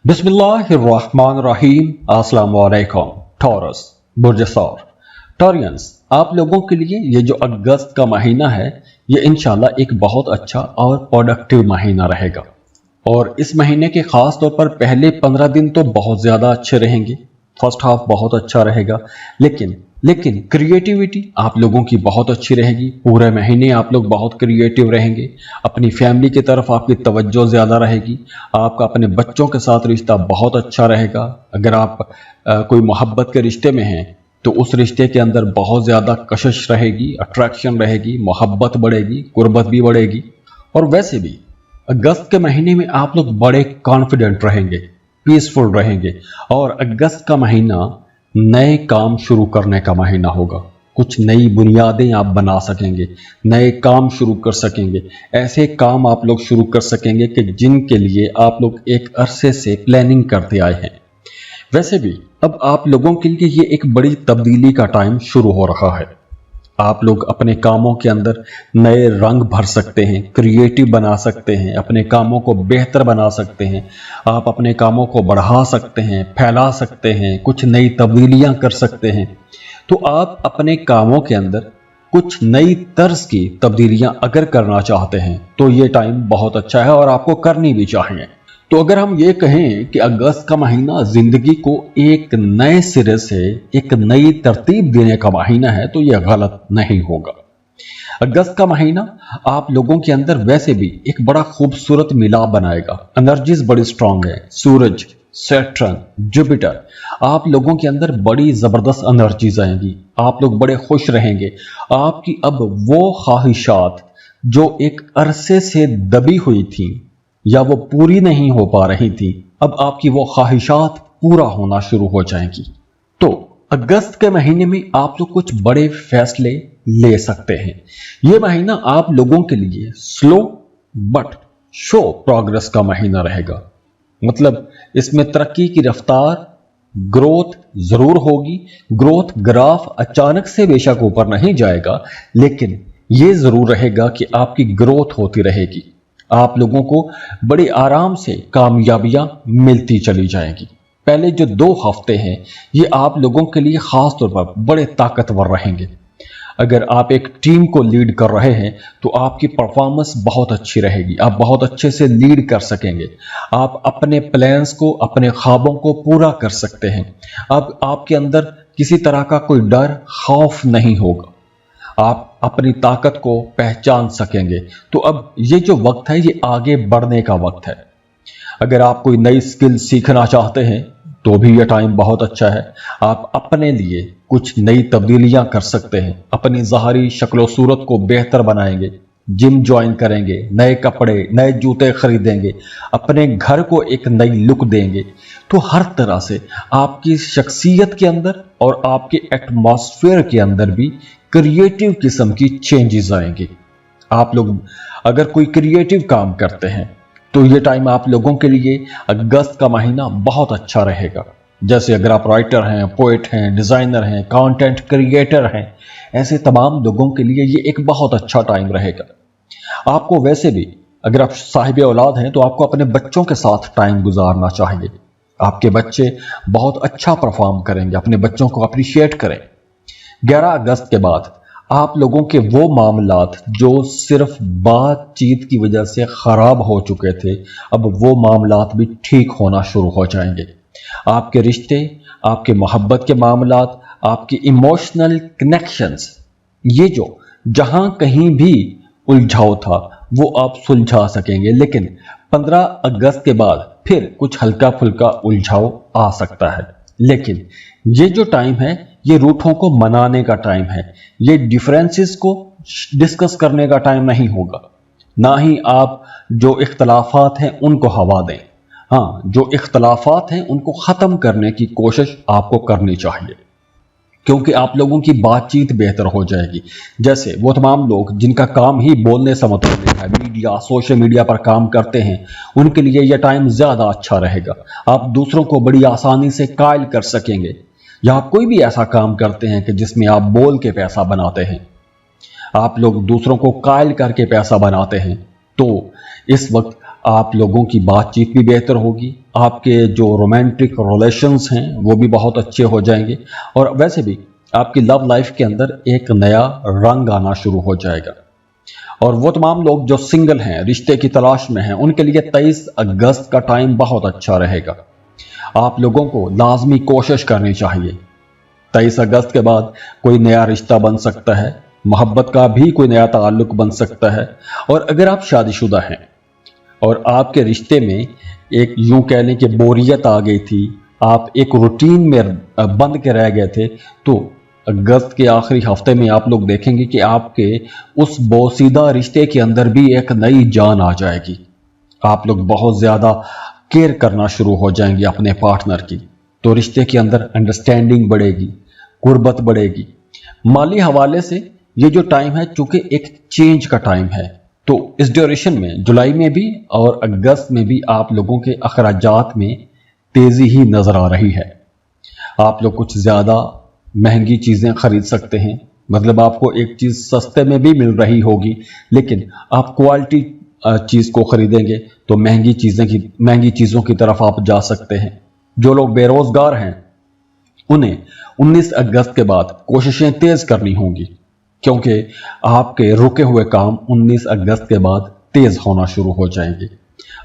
बिस्मिल्लाहिर्रहमानिर्रहीम। अस्सलाम वालेकुम। टॉरस बुर्ज सौर टॉरियंस, आप लोगों के लिए ये जो अगस्त का महीना है ये इंशाल्लाह एक बहुत अच्छा और प्रोडक्टिव महीना रहेगा। और इस महीने के खास तौर पर पहले 15 दिन तो बहुत ज़्यादा अच्छे रहेंगे। फर्स्ट हाफ बहुत अच्छा रहेगा, लेकिन क्रिएटिविटी आप लोगों की बहुत अच्छी रहेगी। पूरे महीने आप लोग बहुत क्रिएटिव रहेंगे। अपनी फैमिली की तरफ आपकी तवज्जो ज़्यादा रहेगी। आपका अपने बच्चों के साथ रिश्ता बहुत अच्छा रहेगा। अगर आप कोई मोहब्बत के रिश्ते में हैं तो उस रिश्ते के अंदर बहुत ज़्यादा कशिश रहेगी, अट्रैक्शन रहेगी, मोहब्बत बढ़ेगी, कुर्बत भी बढ़ेगी। और वैसे भी अगस्त के महीने में आप लोग बड़े कॉन्फिडेंट रहेंगे, पीसफुल रहेंगे। और अगस्त का महीना नए काम शुरू करने का महीना होगा। कुछ नई बुनियादें आप बना सकेंगे, नए काम शुरू कर सकेंगे। ऐसे काम आप लोग शुरू कर सकेंगे कि जिनके लिए आप लोग एक अरसे से प्लानिंग करते आए हैं। वैसे भी अब आप लोगों के लिए ये एक बड़ी तब्दीली का टाइम शुरू हो रहा है। आप लोग अपने कामों के अंदर नए रंग भर सकते हैं, क्रिएटिव बना सकते हैं, अपने कामों को बेहतर बना सकते हैं। आप अपने कामों को बढ़ा सकते हैं, फैला सकते हैं, कुछ नई तब्दीलियां कर सकते हैं। तो आप अपने कामों के अंदर कुछ नई तर्ज की तब्दीलियां अगर करना चाहते हैं तो ये टाइम बहुत अच्छा है और आपको करनी भी चाहिए। तो अगर हम ये कहें कि अगस्त का महीना जिंदगी को एक नए सिरे से एक नई तरतीब देने का महीना है तो यह गलत नहीं होगा। अगस्त का महीना आप लोगों के अंदर वैसे भी एक बड़ा खूबसूरत मिलाप बनाएगा। एनर्जीज बड़ी स्ट्रांग है। सूरज, सैटर्न, जुपिटर, आप लोगों के अंदर बड़ी जबरदस्त एनर्जीज आएंगी। आप लोग बड़े खुश रहेंगे। आपकी अब वो ख्वाहिशात जो एक अरसे से दबी हुई थी या वो पूरी नहीं हो पा रही थी, अब आपकी वो ख्वाहिशात पूरा होना शुरू हो जाएंगी। तो अगस्त के महीने में आप लोग कुछ बड़े फैसले ले सकते हैं। ये महीना आप लोगों के लिए स्लो बट शो प्रोग्रेस का महीना रहेगा। मतलब इसमें तरक्की की रफ्तार, ग्रोथ जरूर होगी। ग्रोथ ग्राफ अचानक से बेशक ऊपर नहीं जाएगा, लेकिन ये जरूर रहेगा कि आपकी ग्रोथ होती रहेगी। आप लोगों को बड़े आराम से कामयाबियां मिलती चली जाएंगी। पहले जो 2 हफ्ते हैं ये आप लोगों के लिए खास तौर पर बड़े ताकतवर रहेंगे। अगर आप एक टीम को लीड कर रहे हैं तो आपकी परफॉर्मेंस बहुत अच्छी रहेगी। आप बहुत अच्छे से लीड कर सकेंगे। आप अपने प्लान्स को, अपने ख्वाबों को पूरा कर सकते हैं। अब आपके अंदर किसी तरह का कोई डर, खौफ नहीं होगा। आप अपनी ताकत को पहचान सकेंगे। तो अब ये जो वक्त है ये आगे बढ़ने का वक्त है। अगर आप कोई नई स्किल सीखना चाहते हैं तो भी यह टाइम बहुत अच्छा है। आप अपने लिए कुछ नई तब्दीलियां कर सकते हैं। अपनी ज़ाहरी शक्ल सूरत को बेहतर बनाएंगे। जिम ज्वाइन करेंगे, नए कपड़े, नए जूते खरीदेंगे, अपने घर को एक नई लुक देंगे। तो हर तरह से आपकी शख्सियत के अंदर और आपके एटमॉस्फेयर के अंदर भी क्रिएटिव किस्म की चेंजेस आएंगी। आप लोग अगर कोई क्रिएटिव काम करते हैं तो ये टाइम आप लोगों के लिए अगस्त का महीना बहुत अच्छा रहेगा। जैसे अगर आप राइटर हैं, पोएट हैं, डिज़ाइनर हैं, कंटेंट क्रिएटर हैं, ऐसे तमाम लोगों के लिए ये एक बहुत अच्छा टाइम रहेगा। आपको वैसे भी अगर आप साहिब औलाद हैं तो आपको अपने बच्चों के साथ टाइम गुजारना चाहिए। आपके बच्चे बहुत अच्छा परफॉर्म करेंगे। अपने बच्चों को अप्रिशिएट करें। 11 अगस्त के बाद आप लोगों के वो मामलात जो सिर्फ बातचीत की वजह से खराब हो चुके थे, अब वो मामलात भी ठीक होना शुरू हो जाएंगे। आपके रिश्ते, आपके मोहब्बत के मामलात, आपके इमोशनल कनेक्शंस, ये जो जहां कहीं भी उलझाव था वो आप सुलझा सकेंगे। लेकिन 15 अगस्त के बाद फिर कुछ हल्का फुल्का उलझाव आ सकता है। लेकिन ये जो टाइम है ये रूठों को मनाने का टाइम है। ये डिफरेंसेस को डिस्कस करने का टाइम नहीं होगा। ना ही आप जो इख्तलाफात हैं उनको हवा दें। हाँ, जो इख्तलाफात हैं उनको ख़त्म करने की कोशिश आपको करनी चाहिए, क्योंकि आप लोगों की बातचीत बेहतर हो जाएगी। जैसे वो तमाम लोग जिनका काम ही बोलने से मतलब है, मीडिया, सोशल मीडिया पर काम करते हैं, उनके लिए यह टाइम ज़्यादा अच्छा रहेगा। आप दूसरों को बड़ी आसानी से कायल कर सकेंगे। या आप कोई भी ऐसा काम करते हैं कि जिसमें आप बोल के पैसा बनाते हैं, आप लोग दूसरों को कायल करके पैसा बनाते हैं, तो इस वक्त आप लोगों की बातचीत भी बेहतर होगी, आपके जो रोमांटिक रिलेशंस हैं वो भी बहुत अच्छे हो जाएंगे, और वैसे भी आपकी लव लाइफ के अंदर एक नया रंग आना शुरू हो जाएगा। और वो तमाम लोग जो सिंगल हैं, रिश्ते की तलाश में हैं, उनके लिए 23 अगस्त का टाइम बहुत अच्छा रहेगा। आप लोगों को लाजमी कोशिश करनी चाहिए। 23 अगस्त के बाद कोई नया रिश्ता बन सकता है, मोहब्बत का भी कोई नया ताल्लुक बन सकता है। और अगर आप शादीशुदा हैं और आपके रिश्ते में एक यूं कह लें कि बोरियत आ गई थी, आप एक रूटीन में बंद के रह गए थे, तो अगस्त के आखिरी हफ्ते में आप लोग देखेंगे कि आपके उस बोसीदा रिश्ते के अंदर भी एक नई जान आ जाएगी। आप लोग बहुत ज़्यादा केयर करना शुरू हो जाएंगे अपने पार्टनर की, तो रिश्ते के अंदर अंडरस्टैंडिंग बढ़ेगी, गुर्बत बढ़ेगी। माली हवाले से ये जो टाइम है चूंकि एक चेंज का टाइम है, तो इस ड्यूरेशन में जुलाई में भी और अगस्त में भी आप लोगों के अखराजात में तेज़ी ही नज़र आ रही है। आप लोग कुछ ज़्यादा महंगी चीज़ें खरीद सकते हैं, मतलब आपको एक चीज़ सस्ते में भी मिल रही होगी, लेकिन आप क्वालिटी चीज़ को खरीदेंगे तो महंगी चीज़ों की तरफ आप जा सकते हैं। जो लोग बेरोज़गार हैं उन्हें 19 अगस्त के बाद कोशिशें तेज़ करनी होंगी, क्योंकि आपके रुके हुए काम 19 अगस्त के बाद तेज़ होना शुरू हो जाएंगे।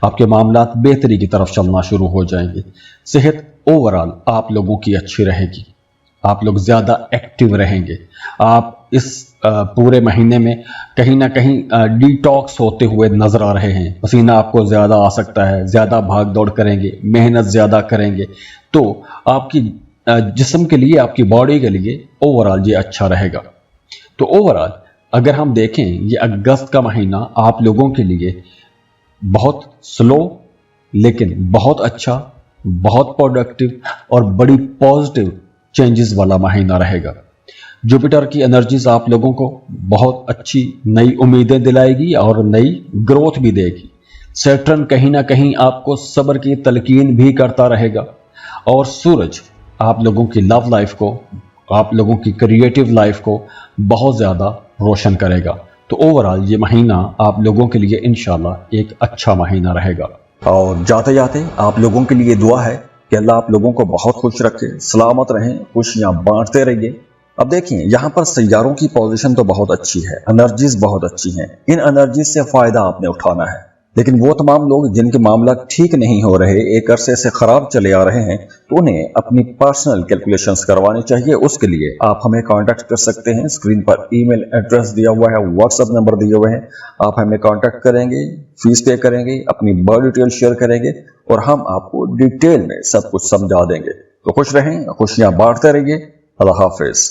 आपके मामलात बेहतरी की तरफ चलना शुरू हो जाएंगे। सेहत ओवरऑल आप लोगों की अच्छी रहेगी, आप लोग ज़्यादा एक्टिव रहेंगे। आप इस पूरे महीने में कहीं ना कहीं डिटॉक्स होते हुए नज़र आ रहे हैं। पसीना आपको ज़्यादा आ सकता है, ज़्यादा भाग दौड़ करेंगे, मेहनत ज़्यादा करेंगे, तो आपकी जिस्म के लिए, आपकी बॉडी के लिए ओवरऑल ये अच्छा रहेगा। तो ओवरऑल अगर हम देखें, ये अगस्त का महीना आप लोगों के लिए बहुत स्लो लेकिन बहुत अच्छा, बहुत प्रोडक्टिव और बड़ी पॉजिटिव चेंजेस वाला महीना रहेगा। जुपिटर की एनर्जीज आप लोगों को बहुत अच्छी नई उम्मीदें दिलाएगी और नई ग्रोथ भी देगी। सैटर्न कहीं ना कहीं आपको सब्र की तलकीन भी करता रहेगा, और सूरज आप लोगों की लव लाइफ को, आप लोगों की क्रिएटिव लाइफ को बहुत ज़्यादा रोशन करेगा। तो ओवरऑल ये महीना आप लोगों के लिए इंशाल्लाह एक अच्छा महीना रहेगा। और जाते जाते आप लोगों के लिए दुआ है कि अल्लाह आप लोगों को बहुत खुश रखे, सलामत रहें, खुशियां बांटते रहिए। अब देखिए, यहाँ पर सैयारों की पोजीशन तो बहुत अच्छी है, एनर्जीज बहुत अच्छी हैं। इन एनर्जीज से फायदा आपने उठाना है, लेकिन वो तमाम लोग जिनके मामला ठीक नहीं हो रहे, एक अरसे से खराब चले आ रहे हैं, तो उन्हें अपनी पर्सनल कैलकुलेशंस करवानी चाहिए। उसके लिए आप हमें कांटेक्ट कर सकते हैं। स्क्रीन पर ईमेल एड्रेस दिया हुआ है, व्हाट्सएप नंबर दिए हुए हैं। आप हमें कांटेक्ट करेंगे, फीस पे करेंगे, अपनी बर्थ डिटेल शेयर करेंगे और हम आपको डिटेल में सब कुछ समझा देंगे। तो खुश रहें, खुशियां बांटते रहिए। अल्लाह हाफिज।